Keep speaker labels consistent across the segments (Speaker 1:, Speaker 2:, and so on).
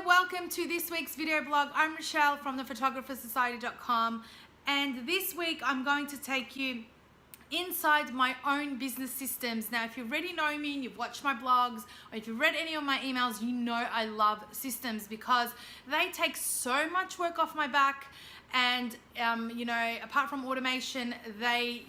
Speaker 1: welcome to this week's video blog. I'm Rochelle from thephotographersociety.com, and this week I'm going to take you inside my own business systems. Now, if you already know me and you've watched my blogs, or if you've read any of my emails, you know I love systems because they take so much work off my back. And apart from automation, they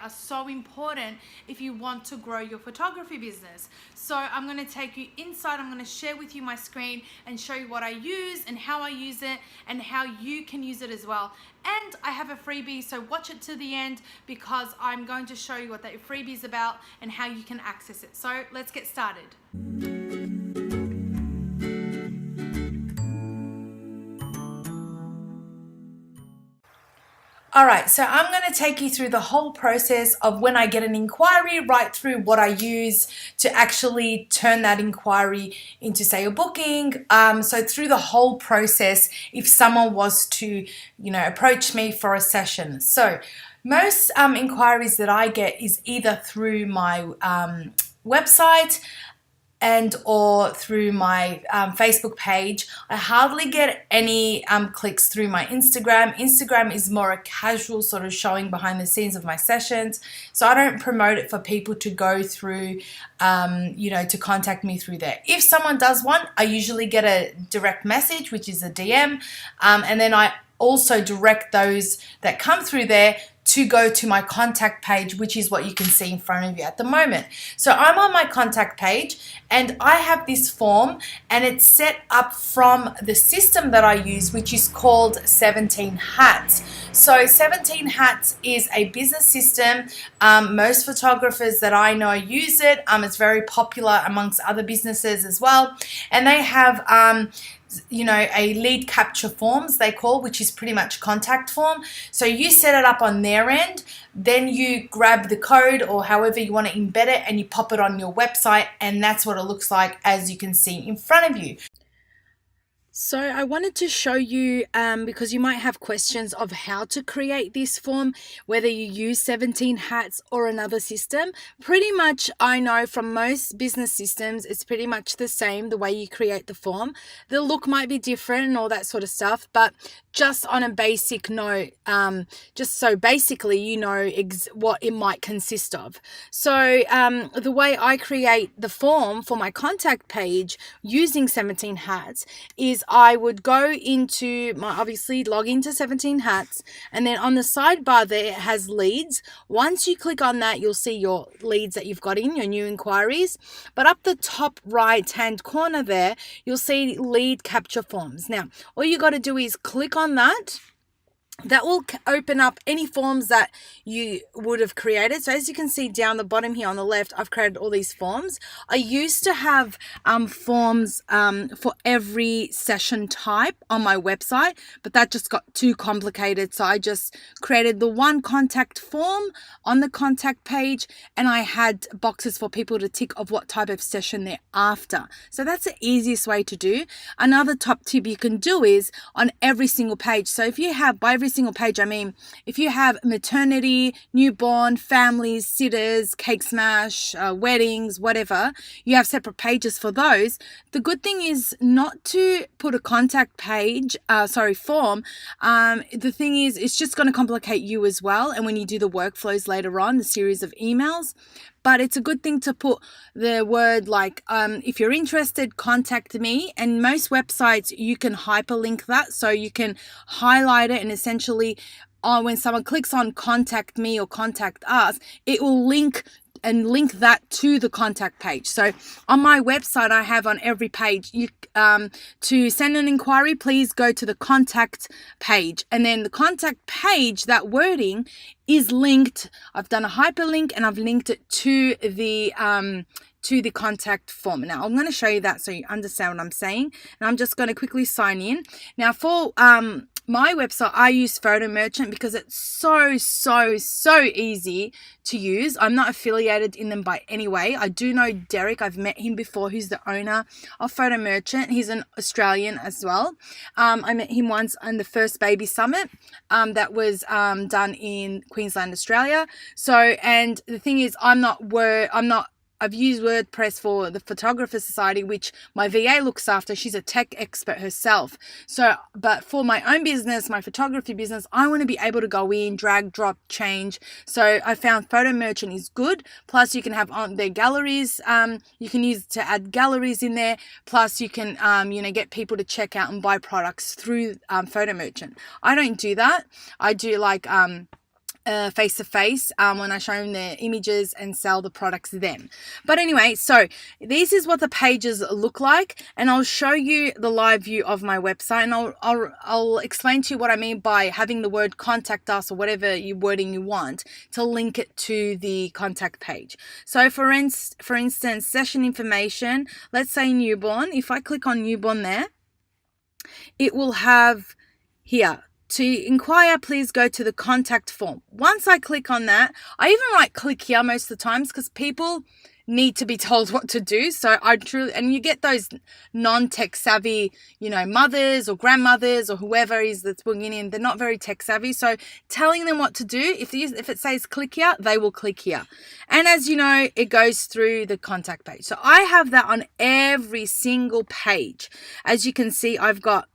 Speaker 1: are so important if you want to grow your photography business. So I'm going to take you inside. I'm going to share with you my screen and show you what I use and how I use it and how you can use it as well. And I have a freebie, so watch it to the end because I'm going to show you what that freebie is about and how you can access it. So let's get started. All right, so I'm going to take you through the whole process of when I get an inquiry, right through what I use to actually turn that inquiry into, say, a booking. So through the whole process, if someone was to, approach me for a session. So most inquiries that I get is either through my website and or through my Facebook page. I hardly get any clicks through my Instagram. Instagram is more a casual sort of showing behind the scenes of my sessions. So I don't promote it for people to go through, to contact me through there. If someone does want, I usually get a direct message, which is a DM. And then I also direct those that come through there to go to my contact page, which is what you can see in front of you at the moment. So I'm on my contact page and I have this form and it's set up from the system that I use, which is called 17 Hats. So 17 Hats is a business system. Most photographers that I know use it. It's very popular amongst other businesses as well. And they have a lead capture forms they call, which is pretty much contact form. So you set it up on their end, then you grab the code or however you want to embed it and you pop it on your website, and that's what it looks like as you can see in front of you. So I wanted to show you, because you might have questions of how to create this form, whether you use 17 Hats or another system. Pretty much I know from most business systems, it's pretty much the same, the way you create the form. The look might be different and all that sort of stuff, but just on a basic note, just so basically you know what it might consist of. So the way I create the form for my contact page using 17 Hats is I would go into obviously log into 17 Hats, and then on the sidebar there it has leads. Once you click on that, you'll see your leads that you've got in, your new inquiries. But up the top right hand corner there, you'll see lead capture forms. Now, all you got to do is click on that. That will open up any forms that you would have created. So as you can see down the bottom here on the left, I've created all these forms. I used to have forms for every session type on my website, but that just got too complicated. So I just created the one contact form on the contact page, and I had boxes for people to tick of what type of session they're after. So that's the easiest way to do. Another top tip you can do is on every single page. So if you have, by every single page, I mean, if you have maternity, newborn, families, sitters, cake smash, weddings, whatever, you have separate pages for those. The good thing is not to put a contact page, form. The thing is, it's just going to complicate you as well. And when you do the workflows later on, the series of emails, but it's a good thing to put the word like, if you're interested, contact me. And most websites, you can hyperlink that. So you can highlight it and essentially when someone clicks on contact me or contact us, it will link that to the contact page. So on my website, I have on every page, to send an inquiry, please go to the contact page. And then the contact page, that wording is linked. I've done a hyperlink and I've linked it to the contact form. Now I'm going to show you that so you understand what I'm saying. And I'm just going to quickly sign in. Now for my website, I use Photo Merchant because it's so easy to use. I'm not affiliated in them by any way. I do know Derek. I've met him before, who's the owner of Photo Merchant. He's an Australian as well. I met him once on the first baby summit that was done in Queensland, Australia. So, and the thing is, I'm not I've used WordPress for the Photographer Society, which my VA looks after. She's a tech expert herself. So, but for my own business, my photography business, I want to be able to go in, drag, drop, change. So I found Photo Merchant is good. Plus you can have on their galleries. You can use it to add galleries in there. Plus you can, get people to check out and buy products through Photo Merchant. I don't do that. I do like, face-to-face when I show them their images and sell the products to them. But anyway, so this is what the pages look like, and I'll show you the live view of my website, and I'll explain to you what I mean by having the word contact us or whatever wording you want to link it to the contact page. So for instance, session information, let's say newborn. If I click on newborn there, it will have here, to inquire, please go to the contact form. Once I click on that, I even write click here most of the times because people need to be told what to do. So and you get those non-tech savvy, mothers or grandmothers or whoever is that's bringing in, they're not very tech savvy. So telling them what to do, if it says click here, they will click here. And as you know, it goes through the contact page. So I have that on every single page. As you can see, I've got,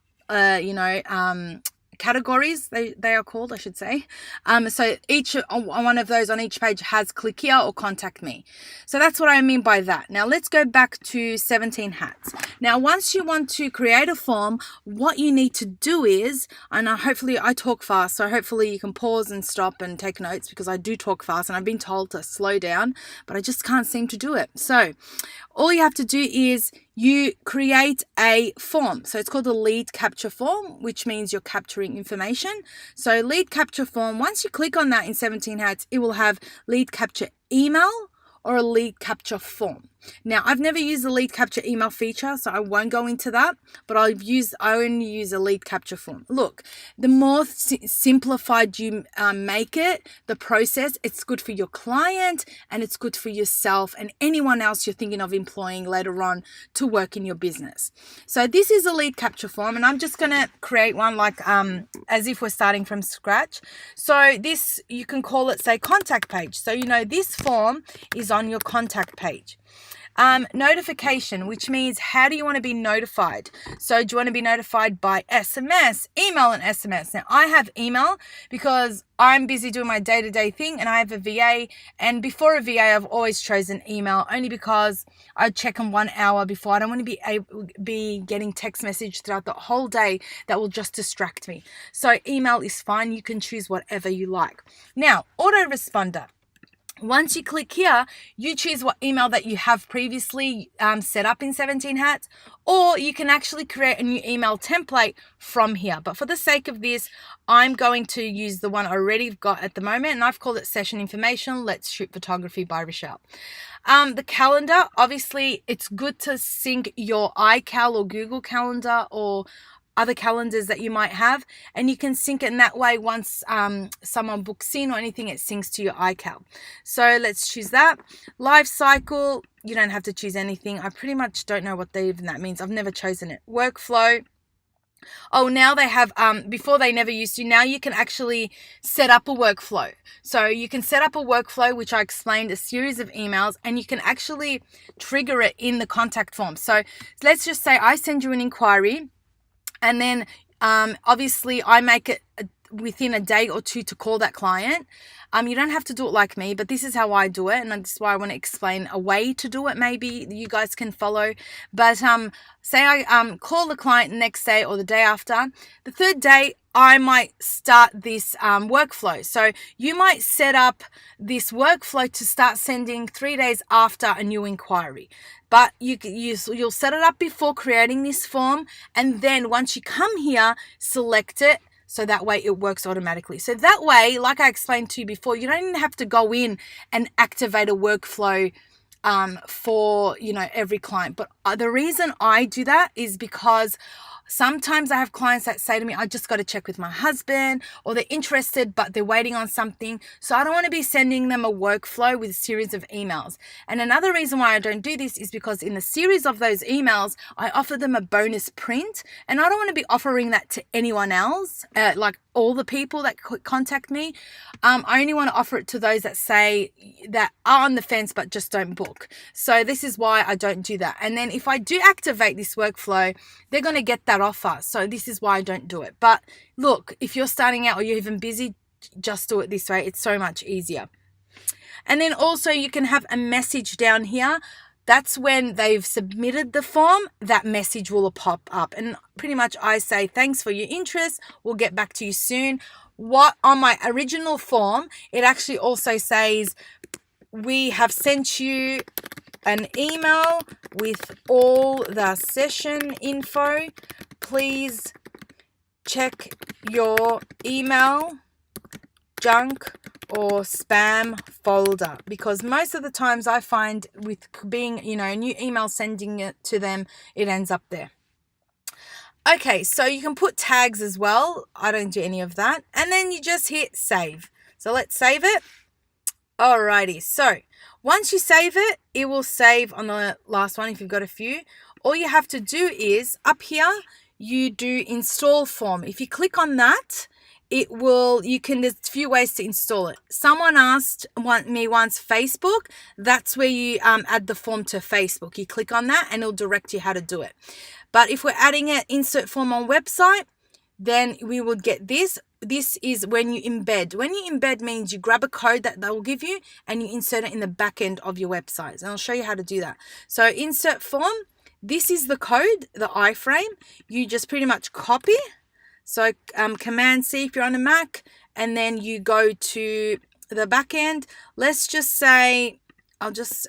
Speaker 1: categories, they are called, I should say. So each one of those on each page has click here or contact me. So that's what I mean by that. Now let's go back to 17 hats. Now once you want to create a form, what you need to do is, and hopefully I talk fast, so hopefully you can pause and stop and take notes because I do talk fast and I've been told to slow down, but I just can't seem to do it. So all you have to do is you create a form. So it's called a lead capture form, which means you're capturing information. So lead capture form, once you click on that in 17 hats, it will have lead capture email or a lead capture form. Now, I've never used the lead capture email feature, so I won't go into that, but I only use a lead capture form. Look, the more simplified you make it, the process, it's good for your client and it's good for yourself and anyone else you're thinking of employing later on to work in your business. So this is a lead capture form, and I'm just going to create one like as if we're starting from scratch. So this, you can call it, say, contact page. So this form is on your contact page. Notification, which means how do you want to be notified? So do you want to be notified by SMS, email and SMS? Now I have email because I'm busy doing my day-to-day thing and I have a VA, and before a VA I've always chosen email only because I check them 1 hour before. I don't want to be getting text message throughout the whole day that will just distract me. So email is fine. You can choose whatever you like. Now, autoresponder. Once you click here, you choose what email that you have previously set up in 17 hats, or you can actually create a new email template from here. But for the sake of this, I'm going to use the one I already got at the moment, and I've called it Session Information, Let's Shoot Photography by Rochelle. The calendar, obviously, it's good to sync your iCal or Google Calendar or other calendars that you might have, and you can sync it in that way. Once someone books in or anything, it syncs to your iCal. So let's choose that. Life cycle, you don't have to choose anything. I pretty much don't know what even that means. I've never chosen it. Workflow. Oh, now they have, before they never used to, now you can actually set up a workflow. So you can set up a workflow, which I explained, a series of emails, and you can actually trigger it in the contact form. So let's just say I send you an inquiry, and then obviously I make it within a day or two to call that client. You don't have to do it like me, but this is how I do it. And that's why I want to explain a way to do it. Maybe you guys can follow. But say I call the client the next day or the day after. The third day, I might start this workflow. So you might set up this workflow to start sending 3 days after a new inquiry. But you'll set it up before creating this form. And then once you come here, select it. So that way it works automatically. So that way, like I explained to you before, you don't even have to go in and activate a workflow for every client. But the reason I do that is because Sometimes I have clients that say to me, I just got to check with my husband, or they're interested, but they're waiting on something. So I don't want to be sending them a workflow with a series of emails. And another reason why I don't do this is because in the series of those emails, I offer them a bonus print, and I don't want to be offering that to anyone else, like all the people that contact me. I only want to offer it to those that say that are on the fence but just don't book. So this is why I don't do that. And then if I do activate this workflow, they're going to get that offer. So this is why I don't do it. But look, if you're starting out or you're even busy, just do it this way. It's so much easier. And then also you can have a message down here. That's when they've submitted the form, that message will pop up. And pretty much I say, thanks for your interest. We'll get back to you soon. What on my original form, it actually also says, we have sent you an email with all the session info. Please check your email, junk, or spam folder, because most of the times I find with being, new email sending it to them, it ends up there. Okay, so you can put tags as well. I don't do any of that. And then you just hit save. So let's save it. Alrighty, so once you save it, it will save on the last one if you've got a few. All you have to do is up here, you do install form. If you click on that, there's a few ways to install it. Someone asked me once Facebook, that's where you add the form to Facebook. You click on that and it'll direct you how to do it. But if we're adding an insert form on website, then we would get this. This is when you embed. When you embed means you grab a code that they will give you and you insert it in the back end of your websites. And I'll show you how to do that. So insert form, this is the code, the iframe. You just pretty much copy. So Command C if you're on a Mac, and then you go to the back end. Let's just say, I'll just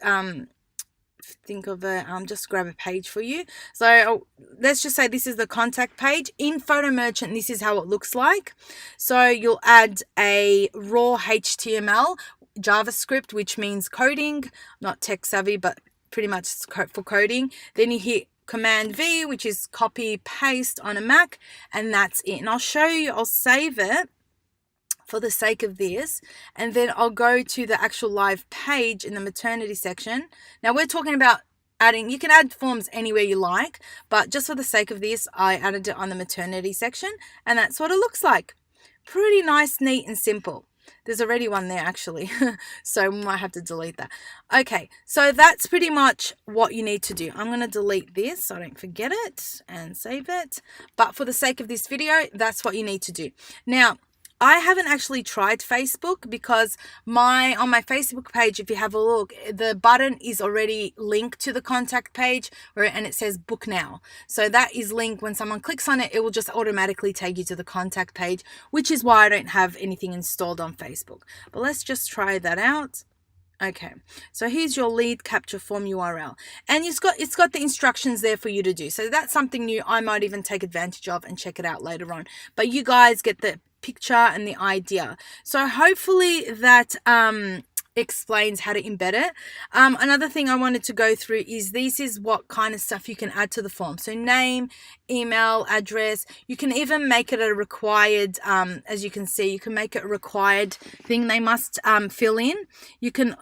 Speaker 1: just grab a page for you. So let's just say this is the contact page. In Photo Merchant, this is how it looks like. So you'll add a raw HTML, JavaScript, which means coding, not tech savvy, but pretty much for coding. Then you hit Command V, which is copy paste on a Mac, and that's it. And I'll show you, I'll save it for the sake of this, and then I'll go to the actual live page in the maternity section. Now we're talking about adding, you can add forms anywhere you like, but just for the sake of this, I added it on the maternity section, and that's what it looks like. Pretty nice, neat, and simple. There's already one there actually, so we might have to delete that. Okay, so that's pretty much what you need to do. I'm going to delete this so I don't forget it and save it. But for the sake of this video, that's what you need to do. Now, I haven't actually tried Facebook because on my Facebook page, if you have a look, the button is already linked to the contact page and it says book now. So that is linked. When someone clicks on it, it will just automatically take you to the contact page, which is why I don't have anything installed on Facebook. But let's just try that out. Okay, so here's your lead capture form URL, and it's got the instructions there for you to do. So that's something new I might even take advantage of and check it out later on. But you guys get the picture and the idea. So hopefully that explains how to embed it. Another thing I wanted to go through is this is what kind of stuff you can add to the form. So name, email, address. You can even make it a required, as you can see, you can make it a required thing they must fill in.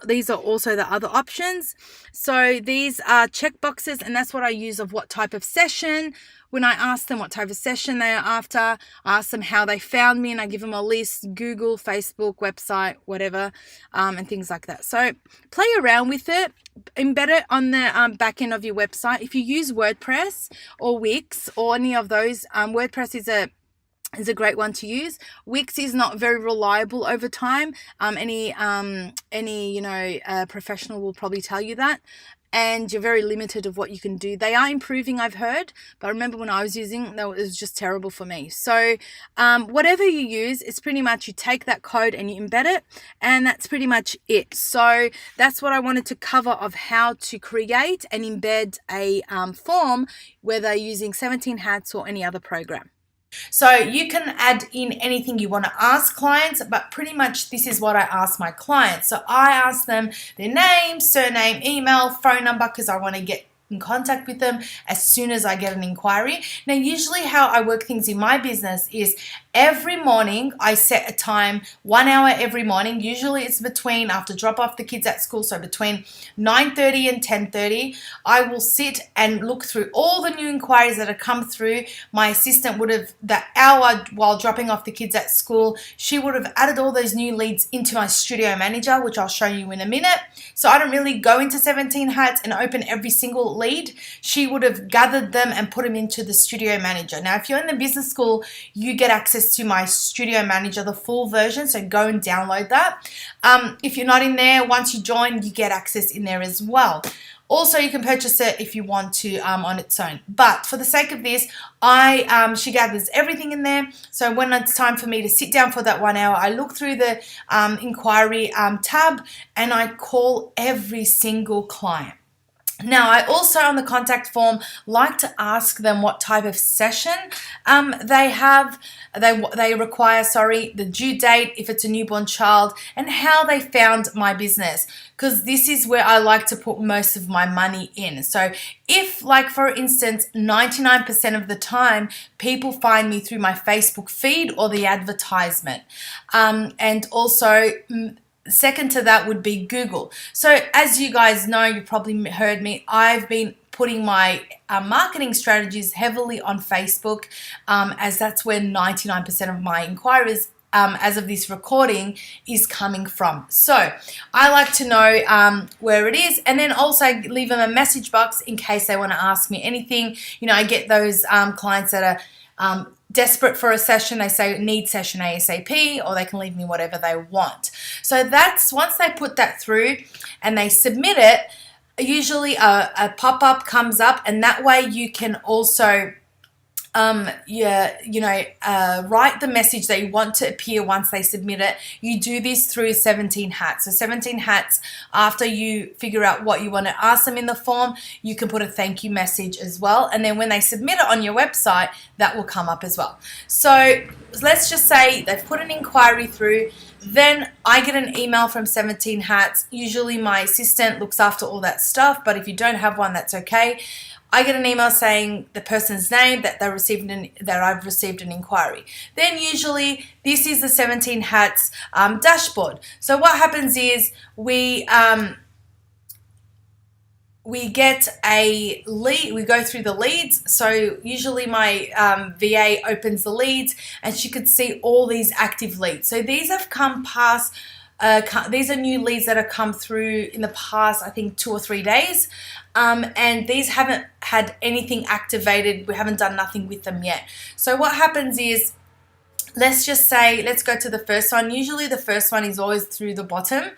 Speaker 1: These are also the other options. So these are checkboxes, and that's what I use of what type of session. When I ask them what type of session they are after, I ask them how they found me, and I give them a list, Google, Facebook, website, whatever, and things like that. So play around with it, embed it on the back end of your website. If you use WordPress or Wix or any of those, WordPress is a great one to use. Wix is not very reliable over time. Any professional will probably tell you that. And you're very limited of what you can do. They are improving, I've heard, but I remember when I was using, it was just terrible for me. So whatever you use, it's pretty much you take that code and you embed it, and that's pretty much it. So that's what I wanted to cover of how to create and embed a form, whether using 17 Hats or any other program. So you can add in anything you want to ask clients, but pretty much this is what I ask my clients. So I ask them their name, surname, email, phone number, because I want to get in contact with them as soon as I get an inquiry. Now, usually how I work things in my business is every morning I set a time, 1 hour every morning. Usually it's between, after drop off the kids at school, so between 9:30 and 10:30, I will sit and look through all the new inquiries that have come through. My assistant would have, that hour while dropping off the kids at school, she would have added all those new leads into my studio manager, which I'll show you in a minute. So I don't really go into 17 Hats and open every single lead. She would have gathered them and put them into the studio manager. Now, if you're in the business school, you get access to my studio manager, the full version, so go and download that. If you're not in there, once you join, you get access in there as well. Also, you can purchase it if you want to on its own. But for the sake of this, she gathers everything in there. So when it's time for me to sit down for that 1 hour, I look through the inquiry tab and I call every single client. Now, I also on the contact form like to ask them what type of session they have. They require, the due date, if it's a newborn child, and how they found my business, because this is where I like to put most of my money in. So if, like for instance, 99% of the time people find me through my Facebook feed or the advertisement, and also second to that would be Google. So as you guys know, you probably heard me, I've been putting my marketing strategies heavily on Facebook, as that's where 99% of my inquiries as of this recording is coming from. So I like to know where it is, and then also leave them a message box in case they want to ask me anything. You know, I get those clients that are desperate for a session. They say need session ASAP, or they can leave me whatever they want. So that's, once they put that through and they submit it, usually a pop-up comes up, and that way you can also write the message that you want to appear once they submit it. You do this through 17 Hats. So 17 Hats, after you figure out what you want to ask them in the form, you can put a thank you message as well. And then when they submit it on your website, that will come up as well. So let's just say they've put an inquiry through. Then I get an email from 17 Hats. Usually my assistant looks after all that stuff, but if you don't have one, that's okay. I get an email saying the person's name, that I've received an inquiry. Then usually this is the 17 Hats dashboard. So what happens is we get a lead, we go through the leads. So usually my VA opens the leads and she could see all these active leads. So these have come past, these are new leads that have come through in the past, I think 2 or 3 days. And these haven't had anything activated. We haven't done nothing with them yet. So what happens is, let's just say, let's go to the first one. Usually the first one is always through the bottom.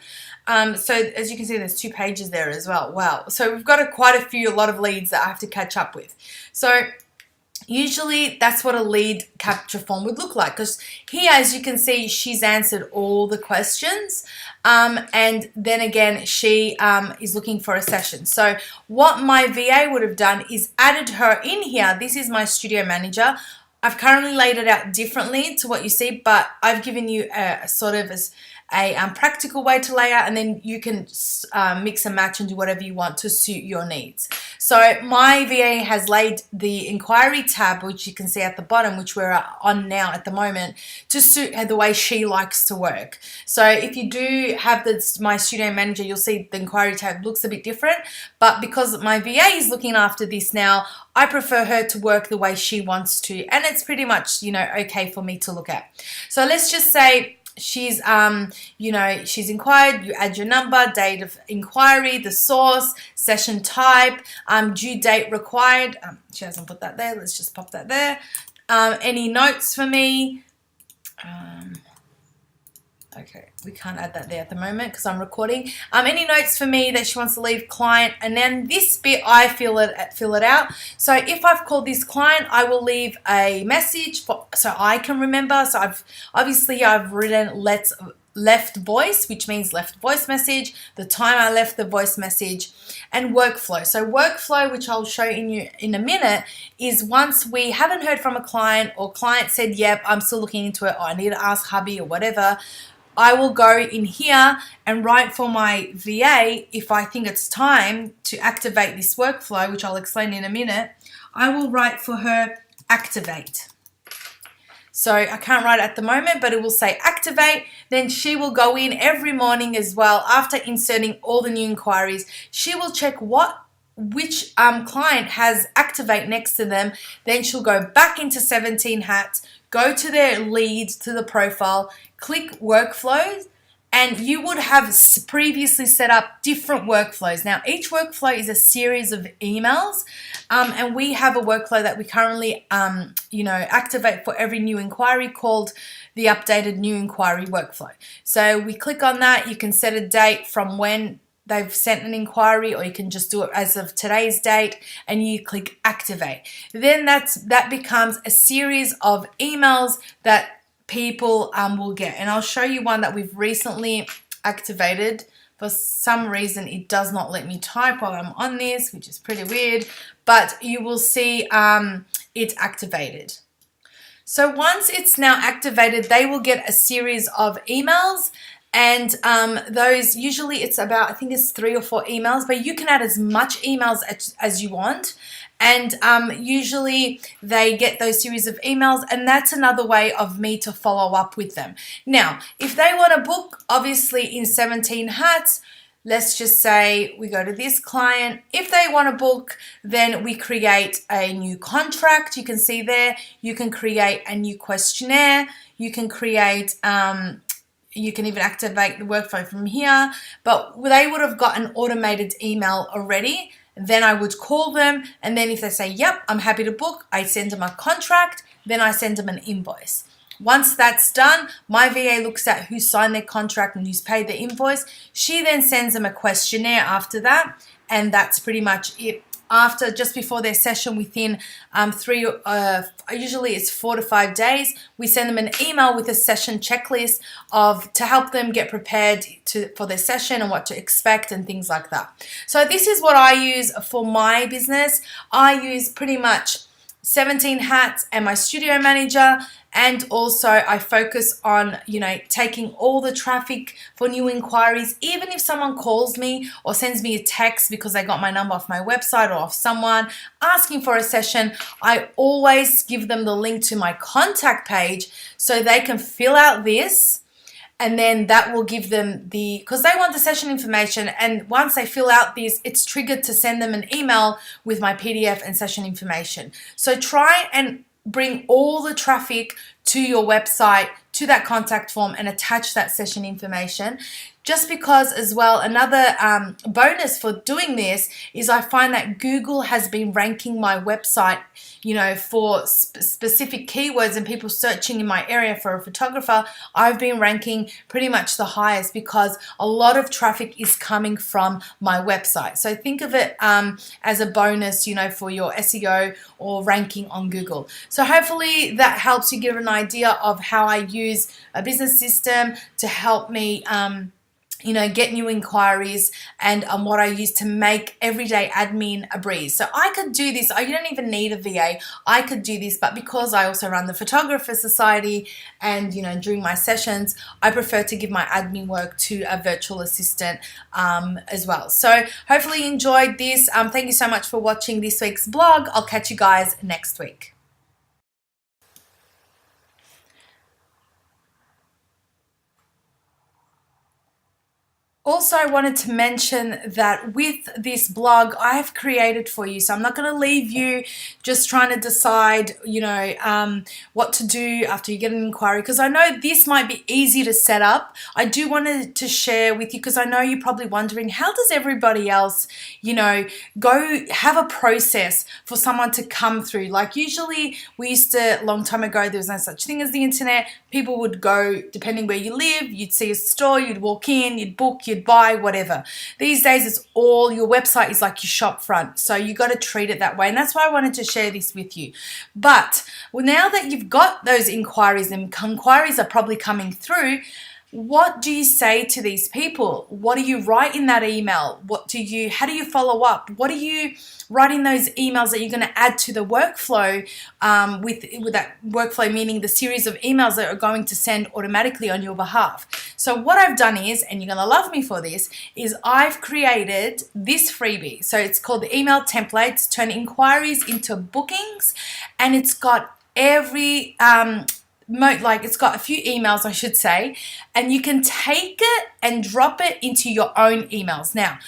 Speaker 1: So as you can see, there's 2 pages there as well. Wow. So we've got a lot of leads that I have to catch up with. So usually that's what a lead capture form would look like, because here, as you can see, she's answered all the questions, and then again she is looking for a session. So what my VA would have done is added her in here. This is my studio manager. I've currently laid it out differently to what you see, but I've given you a sort of a practical way to lay out, and then you can mix and match and do whatever you want to suit your needs. So my VA has laid the inquiry tab, which you can see at the bottom, which we're on now at the moment, to suit her the way she likes to work. So if you do have my studio manager, you'll see the inquiry tab looks a bit different, but because my VA is looking after this now, I prefer her to work the way she wants to, and it's pretty much, okay for me to look at. So let's just say she's she's inquired. You add your number, date of inquiry, the source, session type, due date required. She hasn't put that there. Let's just pop that there. Any notes for me? Okay, we can't add that there at the moment because I'm recording. Any notes for me that she wants to leave client, and then this bit I fill it out. So if I've called this client, I will leave a message so I can remember. So I've written left voice, which means left voice message, the time I left the voice message, and workflow. So workflow, which I'll show you in a minute, is once we haven't heard from a client, or client said, yep, I'm still looking into it, or I need to ask hubby or whatever, I will go in here and write for my VA if I think it's time to activate this workflow, which I'll explain in a minute. I will write for her activate. So I can't write it at the moment, but it will say activate. Then she will go in every morning as well after inserting all the new inquiries. She will check which client has activate next to them. Then she'll go back into 17 Hats, go to their leads, to the profile, click workflows, and you would have previously set up different workflows. Now, each workflow is a series of emails, and we have a workflow that we currently, activate for every new inquiry called the updated new inquiry workflow. So we click on that. You can set a date from when they've sent an inquiry, or you can just do it as of today's date, and you click activate. Then that becomes a series of emails that people will get. And I'll show you one that we've recently activated. For some reason, it does not let me type while I'm on this, which is pretty weird, but you will see it's activated. So once it's now activated, they will get a series of emails, and those, usually it's about, I think it's 3 or 4 emails, but you can add as much emails as you want. And usually they get those series of emails, and that's another way of me to follow up with them. Now, if they want to book, obviously in 17 Hats, let's just say we go to this client. If they want to book, then we create a new contract. You can see there, you can create a new questionnaire. You can create, you can even activate the workflow from here, but they would have got an automated email already. Then I would call them, and then if they say, yep, I'm happy to book, I send them a contract, then I send them an invoice. Once that's done, my VA looks at who signed their contract and who's paid the invoice. She then sends them a questionnaire after that, and that's pretty much it. After, just before their session, within usually it's 4 to 5 days, we send them an email with a session checklist to help them get prepared for their session and what to expect and things like that. So this is what I use for my business. I use pretty much 17 Hats and my studio manager, and also I focus on, taking all the traffic for new inquiries. Even if someone calls me or sends me a text because they got my number off my website or off someone asking for a session, I always give them the link to my contact page so they can fill out this. And then that will give them because they want the session information. And once they fill out this, it's triggered to send them an email with my PDF and session information. So try and bring all the traffic to your website, to that contact form, and attach that session information. Just because as well, another bonus for doing this is I find that Google has been ranking my website, for specific keywords, and people searching in my area for a photographer. I've been ranking pretty much the highest because a lot of traffic is coming from my website. So think of it as a bonus, for your SEO or ranking on Google. So hopefully that helps you give an idea of how I use a business system to help me get new inquiries, and what I use to make everyday admin a breeze. So I could do this. You don't even need a VA. I could do this, but because I also run the Photographer Society and, during my sessions, I prefer to give my admin work to a virtual assistant as well. So hopefully you enjoyed this. Thank you so much for watching this week's blog. I'll catch you guys next week. Also, I wanted to mention that with this blog, I have created for you. So I'm not going to leave you just trying to decide, what to do after you get an inquiry, because I know this might be easy to set up. I do want to share with you, because I know you're probably wondering, how does everybody else, go have a process for someone to come through? Like usually we used to, a long time ago, there was no such thing as the internet. People would go, depending where you live, you'd see a store, you'd walk in, you'd book, you'd buy, whatever. These days it's all, your website is like your shop front, so you got to treat it that way, and that's why I wanted to share this with you. But now that you've got those inquiries, and inquiries are probably coming through, what do you say to these people? What do you write in that email? How do you follow up? What do you write in those emails that you're going to add to the workflow, with that workflow meaning the series of emails that are going to send automatically on your behalf? So what I've done is, and you're going to love me for this, is I've created this freebie. So it's called the Email Templates, Turn Inquiries into Bookings, and it's got every it's got a few emails, I should say, and you can take it and drop it into your own emails. Now,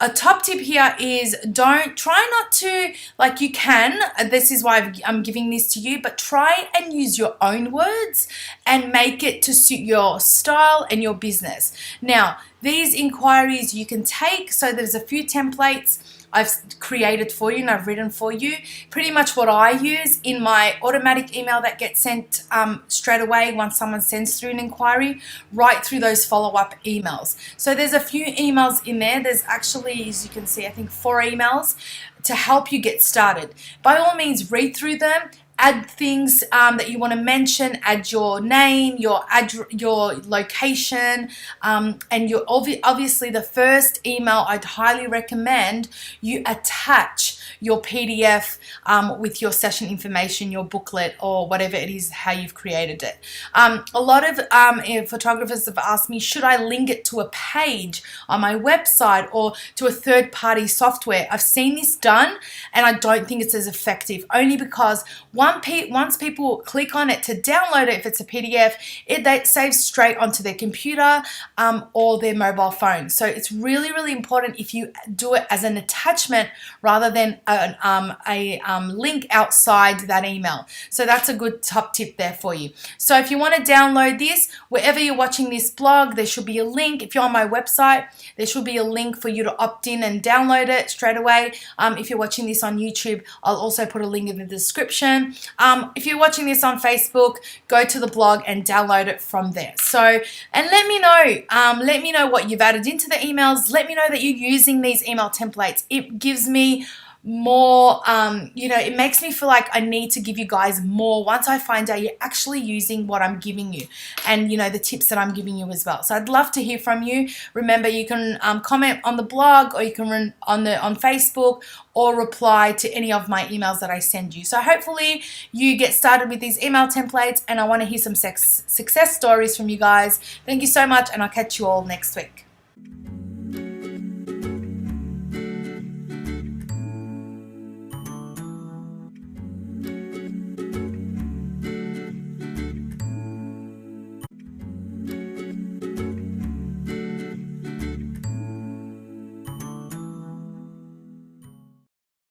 Speaker 1: a top tip here is try not to, like, you can, this is why I'm giving this to you, but try and use your own words and make it to suit your style and your business. Now, these inquiries you can take, so there's a few templates I've created for you and I've written for you. Pretty much what I use in my automatic email that gets sent straight away once someone sends through an inquiry, right through those follow-up emails. So there's a few emails in there. There's actually, as you can see, I think 4 emails to help you get started. By all means, read through them. Add things that you want to mention. Add your name, your location, and obviously the first email I'd highly recommend you attach your PDF with your session information, your booklet, or whatever it is, how you've created it. A lot of photographers have asked me, should I link it to a page on my website or to a third-party software? I've seen this done, and I don't think it's as effective, only because once people click on it to download it, if it's a PDF, that saves straight onto their computer or their mobile phone. So it's really, really important if you do it as an attachment rather than a link outside that email. So that's a good top tip there for you. So if you want to download this, wherever you're watching this blog, there should be a link. If you're on my website, there should be a link for you to opt in and download it straight away. If you're watching this on YouTube, I'll also put a link in the description. If you're watching this on Facebook, go to the blog and download it from there. So, and let me know what you've added into the emails. Let me know that you're using these email templates. It gives me more, it makes me feel like I need to give you guys more once I find out you're actually using what I'm giving you and, the tips that I'm giving you as well. So I'd love to hear from you. Remember, you can comment on the blog, or you can run on Facebook, or reply to any of my emails that I send you. So hopefully you get started with these email templates, and I want to hear some success stories from you guys. Thank you so much, and I'll catch you all next week.